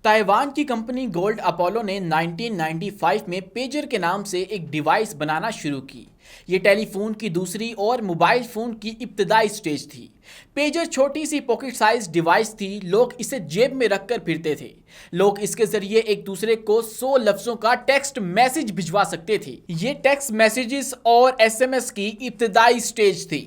Taiwan की company gold Apollo ने 1995 में पेजर के नाम से एक डिवाइस बनाना शुरू की। ये टेलीफोन की दूसरी और मोबाइल फ़ोन की इब्तदाई स्टेज थी। पेजर छोटी सी पॉकेट साइज डिवाइस थी। लोग इसे जेब में रखकर फिरते थे। लोग इसके जरिए एक दूसरे को 100 लफ्ज़ों का टेक्स्ट मैसेज भिजवा सकते थे। ये टेक्स्ट मैसेजेस और एसएमएस की इब्तदाई स्टेज थी।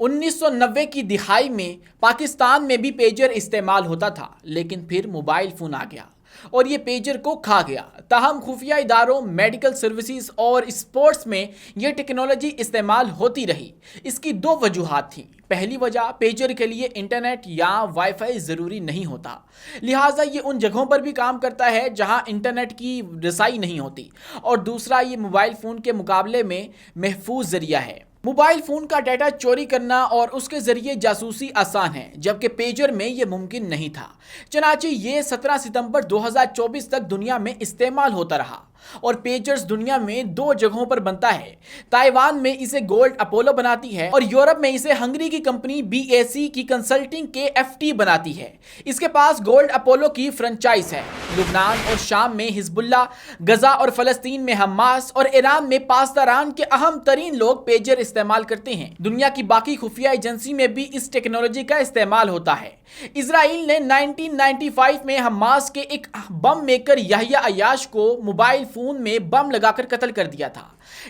1990 की दिहाई में पाकिस्तान में भी पेजर इस्तेमाल होता था, लेकिन फिर मोबाइल फ़ोन आ गया और ये पेजर को खा गया। ताहम खुफिया इदारों, मेडिकल सर्विसेज और स्पोर्ट्स में ये टेक्नोलॉजी इस्तेमाल होती रही। इसकी दो वजूहात थीं। पहली वजह, पेजर के लिए इंटरनेट या वाईफाई ज़रूरी नहीं होता, लिहाजा ये उन जगहों पर भी काम करता है जहां इंटरनेट की रसाई नहीं होती। और दूसरा, ये मोबाइल फ़ोन के मुकाबले में महफूज ज़रिया है। मोबाइल फ़ोन का डाटा चोरी करना और उसके ज़रिए जासूसी आसान है, जबकि पेजर में यह मुमकिन नहीं था। चनाचे ये 17 सितंबर 2024 तक दुनिया में इस्तेमाल होता रहा और पेजर्स दुनिया में दो जगहों पर बनता है। ताइवान में इसे गोल्ड अपोलो बनाती है और यूरोप में इसे हंगरी की कंपनी BAC की कंसल्टिंग KFT बनाती है। इसके पास गोल्ड अपोलो की फ्रेंचाइज है। लुबनान और शाम में हिजबुल्ला, गजा और फ़लस्तीन में हमास और ईरान में पासदारान के अहम तरीन लोग पेजर इस्तेमाल करते हैं। दुनिया की बाकी खुफिया एजेंसी में भी इस टेक्नोलॉजी का इस्तेमाल होता है। इजराइल ने 1995 में हमास के एक बम मेकर याहिया अयाश को मोबाइल फ़ोन में बम लगाकर कत्ल कर दिया था,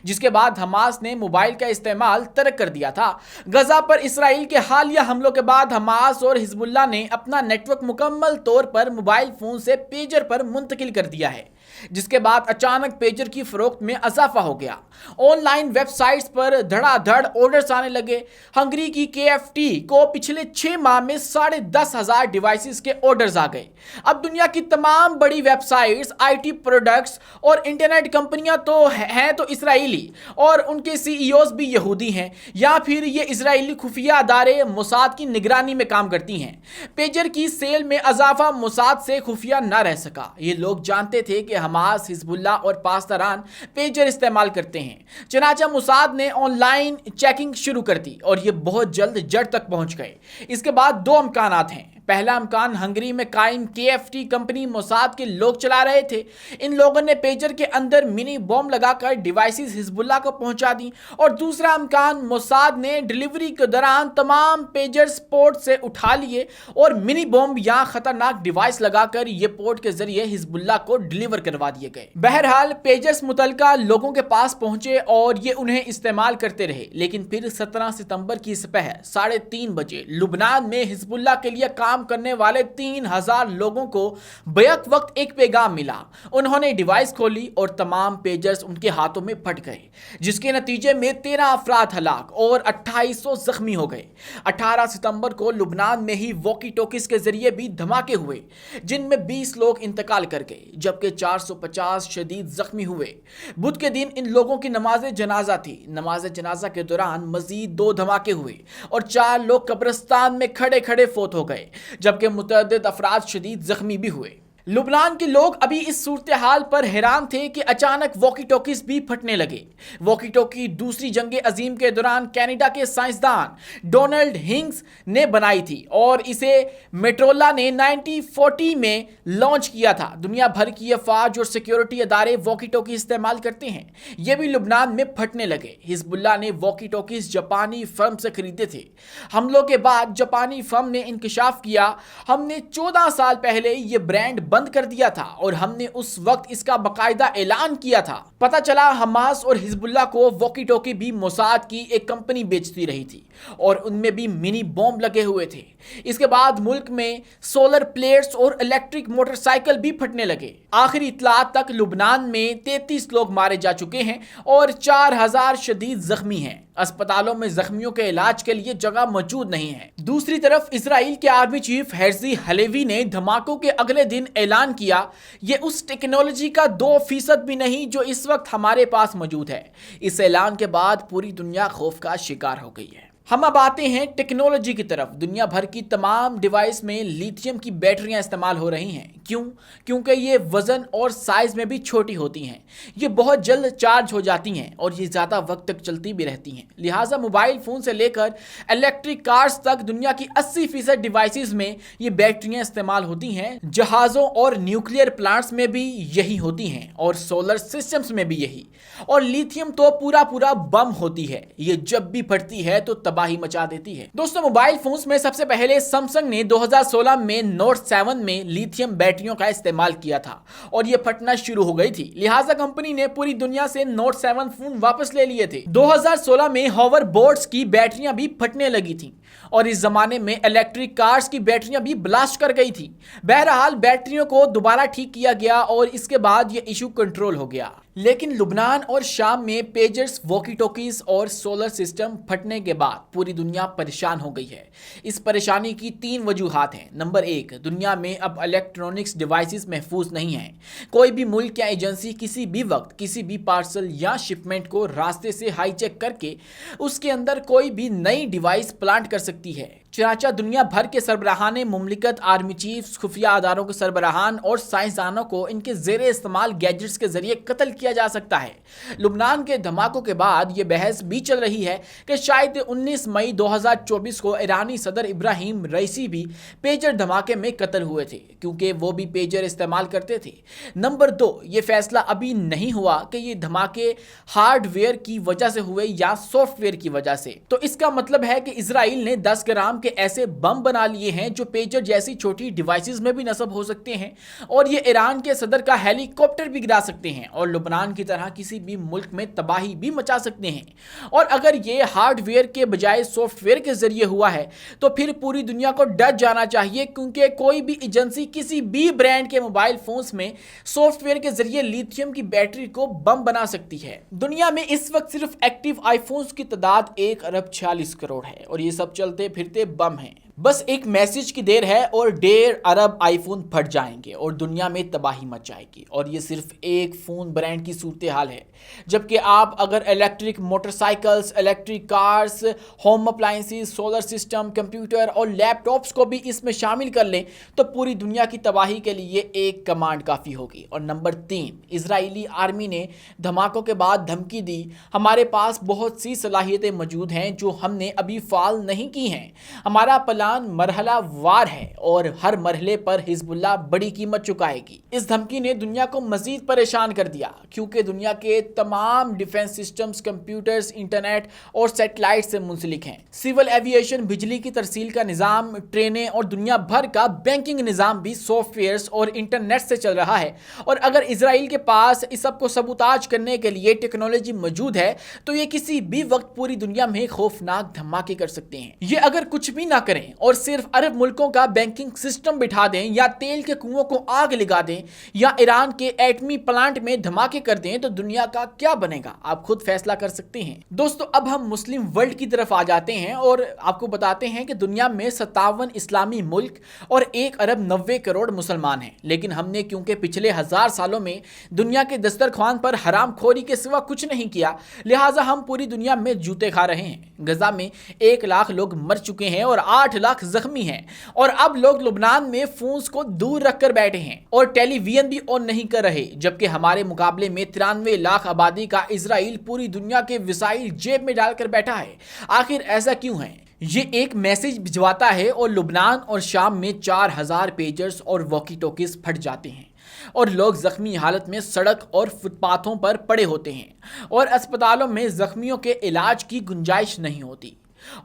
जिसके बाद हमास ने मोबाइल का इस्तेमाल तर्क कर दिया था। गजा पर इसराइल के हालिया हमलों के बाद हमास और हिजबुल्लाह ने अपना नेटवर्क मुकम्मल तौर पर मोबाइल फ़ोन से पेजर पर मुंतकिल कर दिया है, जिसके बाद अचानक पेजर की फ़रोख्त में इजाफा हो गया। ऑनलाइन वेबसाइट्स पर धड़ाधड़ ऑर्डर्स आने लगे। हंगरी की KFT को पिछले 6 माह में 10,500 डिवाइसेस के ऑर्डर्स आ गए। अब दुनिया की तमाम बड़ी वेबसाइट्स, IT प्रोडक्ट्स और इंटरनेट कंपनियां तो हैं तो इसराइली, और उनके CEOs भी यहूदी हैं या फिर ये इसराइली खुफिया अदारे मोसाद की निगरानी में काम करती हैं। पेजर की सेल में इजाफा मोसाद से खुफिया ना रह सका। ये लोग जानते थे कि हमास, हिजबुल्लाह और पासदारान पेजर इस्तेमाल करते हैं। चनाचा मोसाद ने ऑनलाइन चेकिंग शुरू कर दी और ये बहुत जल्द जड़ तक पहुंच गए। इसके बाद दो इम्कानात हैं। पहला इम्कान, हंगरी में कायम KFT कंपनी मोसाद के लोग चला रहे थे। इन लोगों ने पेजर के अंदर मिनी बॉम्ब लगाकर डिवाइसेस हिजबुल्लाह को पहुंचा दी। और दूसरा इम्कान, मोसाद ने डिलीवरी के दौरान तमाम पेजर्स पोर्ट से उठा लिए और मिनी बॉम्ब या खतरनाक डिवाइस लगाकर ये पोर्ट के जरिए हिजबुल्लाह को डिलीवर करवा दिए गए। बहरहाल पेजर्स मुतलका लोगों के पास पहुंचे और ये उन्हें इस्तेमाल करते रहे। लेकिन फिर 17 सितंबर की सुबह 3:30 बजे लुबनान में हिजबुल्लाह के लिए काम करने वाले 3,000 लोगों को बैक वक्त एक पैगाम मिला। उन्होंने डिवाइस खोली और तमाम पेजर्स उनके हाथों में फट गए, जिसके नतीजे में 13 अफराद हलाक और 2800 जख्मी हो गए। 18 सितंबर को लुबनान में ही वॉकी टॉकीज के जरिए भी धमाके हुए, जिनमें 20 लोग इंतकाल कर गए जबकि 450 शदीद जख्मी हुए। बुध के दिन इन लोगों की नमाज जनाजा थी। नमाज जनाजा के दौरान मजीद 2 धमाके हुए और 4 लोग कब्रिस्तान में खड़े खड़े फौत हो गए, जबकि मुतअद्दिद अफराद शदीद जख्मी भी हुए। लुबनान के लोग अभी इस सूरत हाल पर हैरान थे कि अचानक वॉकी टॉकीज भी फटने लगे। वॉकी टॉकी दूसरी जंग अजीम के दौरान कनाडा के साइंसदान डोनाल्ड हिंग्स ने बनाई थी और इसे मेट्रोला ने 1940 में लॉन्च किया था। दुनिया भर की अफवाज और सिक्योरिटी अदारे वॉकी टॉकी इस्तेमाल करते हैं। ये भी लुबनान में फटने लगे। हिजबुल्लाह ने वॉकी टॉकीज जापानी फर्म से खरीदे थे। हमलों के बाद जापानी फर्म ने इंकशाफ किया, हमने 14 साल पहले ये ब्रांड बंद कर दिया था और हमने उस वक्त इसका बाकायदा ऐलान किया था। पता चला हमास और हिजबुल्लाह को वॉकी टॉकी भी मोसाद की एक कंपनी बेचती रही थी और उनमें भी मिनी बॉम्ब लगे हुए थे। इसके बाद मुल्क में सोलर प्लेट्स और इलेक्ट्रिक मोटरसाइकिल भी फटने लगे। आखिरी इत्तलात तक लुबनान में 33 लोग मारे जा चुके हैं और 4,000 शदीद जख्मी हैं। अस्पतालों में जख्मियों के इलाज के लिए जगह मौजूद नहीं है। दूसरी तरफ इसराइल के आर्मी चीफ हेर्जी हलेवी ने धमाकों के अगले दिन ऐलान किया, ये उस टेक्नोलॉजी का 2% भी नहीं जो इस वक्त हमारे पास मौजूद है। इस ऐलान के बाद पूरी दुनिया खौफ का शिकार हो गई है। हम अब आते हैं टेक्नोलॉजी की तरफ। दुनिया भर की तमाम डिवाइस में लिथियम की बैटरियां इस्तेमाल हो रही हैं। क्यों? क्योंकि ये वजन और साइज में भी छोटी होती हैं, ये बहुत जल्द चार्ज हो जाती हैं और ये ज़्यादा वक्त तक चलती भी रहती हैं। लिहाजा मोबाइल फ़ोन से लेकर इलेक्ट्रिक कार्स तक दुनिया की 80% डिवाइसेस में ये बैटरियां इस्तेमाल होती हैं। जहाज़ों और न्यूक्लियर प्लांट्स में भी यही होती हैं और सोलर सिस्टम्स में भी यही। और लिथियम तो पूरा बम होती है, ये जब भी फटती है तो तबाही मचा देती है। दोस्तों, मोबाइल फोन्स में सबसे पहले सैमसंग ने 2016 में नोट 7 में लिथियम बैटरियों का इस्तेमाल किया था और ये फटना शुरू हो गई थी। लिहाजा कंपनी ने पूरी दुनिया से नोट 7 फोन वापस ले लिए थे। 2016 में हॉवर बोर्ड्स की बैटरियां भी फटने लगी थी और इस जमाने में इलेक्ट्रिक कार्स की बैटरियां भी ब्लास्ट कर गई थी। बहरहाल बैटरियों को दोबारा ठीक किया गया और इसके बाद ये इशू कंट्रोल हो गया। लेकिन लुबनान और शाम में पेजर्स, वॉकी टॉकीज और सोलर सिस्टम फटने के बाद पूरी दुनिया परेशान हो गई है। इस परेशानी की 3 वजूहात हैं। नंबर 1, दुनिया में अब इलेक्ट्रॉनिक्स डिवाइसेस महफूज नहीं हैं। कोई भी मुल्क या एजेंसी किसी भी वक्त किसी भी पार्सल या शिपमेंट को रास्ते से हाईजैक करके उसके अंदर कोई भी नई डिवाइस प्लांट कर सकती है। चुनांचे दुनिया भर के सरबराहान मुमलिकत, आर्मी चीफ्स, खुफिया अदारों के सरबराहान और साइंसदानों को इनके ज़ेरे इस्तेमाल गैजेट्स के जरिए कत्ल किया जा सकता है। लुबनान के धमाकों के बाद ये बहस भी चल रही है कि शायद 19 मई 2024 को ईरानी सदर इब्राहिम रईसी भी पेजर धमाके में कत्ल हुए थे, क्योंकि वो भी पेजर इस्तेमाल करते थे। नंबर 2, ये फैसला अभी नहीं हुआ कि ये धमाके हार्डवेयर की वजह से हुए या सॉफ्टवेयर की वजह से। तो इसका मतलब है कि इसराइल ने 10 ग्राम के ऐसे बम बना लिए हैं जो पेजर जैसी छोटी डिवाइसेस में भी नस्ब हो सकते हैं और ये ईरान के सदर का हेलीकॉप्टर भी गिरा सकते हैं और लुबनान की तरह किसी भी मुल्क में तबाही भी मचा सकते हैं। और अगर ये हार्डवेयर के बजाय सॉफ्टवेयर के जरिए हुआ है तो फिर पूरी दुनिया को डर जाना चाहिए, क्योंकि कोई भी एजेंसी किसी भी ब्रांड के मोबाइल फोन्स में सॉफ्टवेयर के जरिए लिथियम की बैटरी को बम बना सकती है। दुनिया में इस वक्त सिर्फ एक्टिव आईफोन्स की तादाद 1 अरब 46 करोड़ है और ये सब चलते फिरते बम हैं। बस एक मैसेज की देर है और 1.5 अरब आईफोन फट जाएंगे और दुनिया में तबाही मच जाएगी। और ये सिर्फ एक फ़ोन ब्रांड की सूरत हाल है, जबकि आप अगर electric motorcycles, electric cars, home appliances, solar system, computer और लैपटॉप्स को भी इसमें शामिल कर लें तो पूरी दुनिया की तबाही के लिए एक कमांड काफ़ी होगी। और नंबर 3, इजरायली आर्मी ने धमाकों के बाद धमकी दी, हमारे पास बहुत सी सलाहियतें मौजूद हैं जो हमने अभी फाल नहीं की हैं। हमारा प्लान मरहला वार है और हर मरहले पर हिजबुल्लाह बड़ी कीमत चुकाएगी। इस धमकी ने दुनिया को मजीद परेशान कर दिया, क्योंकि दुनिया के तमाम डिफेंस सिस्टम्स, कंप्यूटर्स, इंटरनेट और सैटेलाइट से मुंसलिक हैं। सिविल एविएशन, बिजली की तरसील का निज़ाम, ट्रेनें और दुनिया भर का बैंकिंग निज़ाम भी सॉफ्टवेयर्स और इंटरनेट से चल रहा है। और अगर इसराइल के पास इस सब को सबूताज करने के लिए टेक्नोलॉजी मौजूद है तो ये किसी भी वक्त पूरी दुनिया में खौफनाक धमाके कर सकते हैं। ये अगर कुछ भी ना करें और सिर्फ अरब मुल्कों का बैंकिंग सिस्टम बिठा दें या तेल के कुओं को आग लगा दें या ईरान के एटमी प्लांट में धमाके कर दें तो दुनिया का क्या बनेगा, आप खुद फैसला कर सकते हैं। दोस्तों, अब हम मुस्लिम वर्ल्ड की तरफ आ जाते हैं और आपको बताते हैं कि दुनिया में 57 इस्लामी मुल्क और 1 अरब 90 करोड़ मुसलमान हैं। लेकिन हमने क्योंकि पिछले 1000 सालों में दुनिया के दस्तरख्वान पर हराम खोरी के सिवा कुछ नहीं किया, लिहाजा हम पूरी दुनिया में जूते खा रहे हैं। गजा में 1 लाख लोग मर चुके हैं और 8 लाख जख्मी हैं और अब लोग लुबनान में फोन्स को दूर रखकर बैठे हैं और टेलीविजन भी ऑन नहीं कर रहे, जबकि हमारे मुकाबले में 93 लाख आबादी का इजराइल पूरी दुनिया के वसाइल जेब में डालकर बैठा है। आखिर ऐसा क्यों है? ये एक मैसेज भिजवाता है और लुबनान और शाम में 4000 पेजर्स और वॉकी टॉकीज फट जाते हैं और लोग जख्मी हालत में सड़क और फुटपाथों पर पड़े होते हैं और अस्पतालों में जख्मियों के इलाज की गुंजाइश नहीं होती।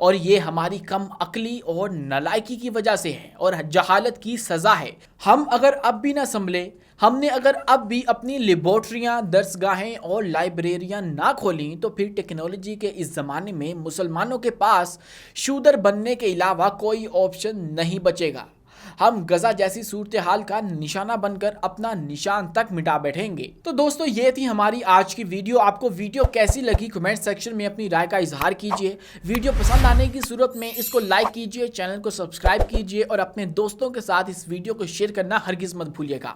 और ये हमारी कम अक्ली और नालायकी की वजह से है और जहालत की सज़ा है। हम अगर अब भी ना संभले, हमने अगर अब भी अपनी लेबॉर्ट्रियाँ, दर्सगाहें और लाइब्रेरियाँ ना खोलीं तो फिर टेक्नोलॉजी के इस ज़माने में मुसलमानों के पास शूदर बनने के अलावा कोई ऑप्शन नहीं बचेगा। हम गजा जैसी सूरत हाल का निशाना बनकर अपना निशान तक मिटा बैठेंगे। तो दोस्तों, ये थी हमारी आज की वीडियो। आपको वीडियो कैसी लगी कमेंट सेक्शन में अपनी राय का इजहार कीजिए। वीडियो पसंद आने की सूरत में इसको लाइक कीजिए, चैनल को सब्सक्राइब कीजिए और अपने दोस्तों के साथ इस वीडियो को शेयर करना हरगिज़ मत भूलिएगा।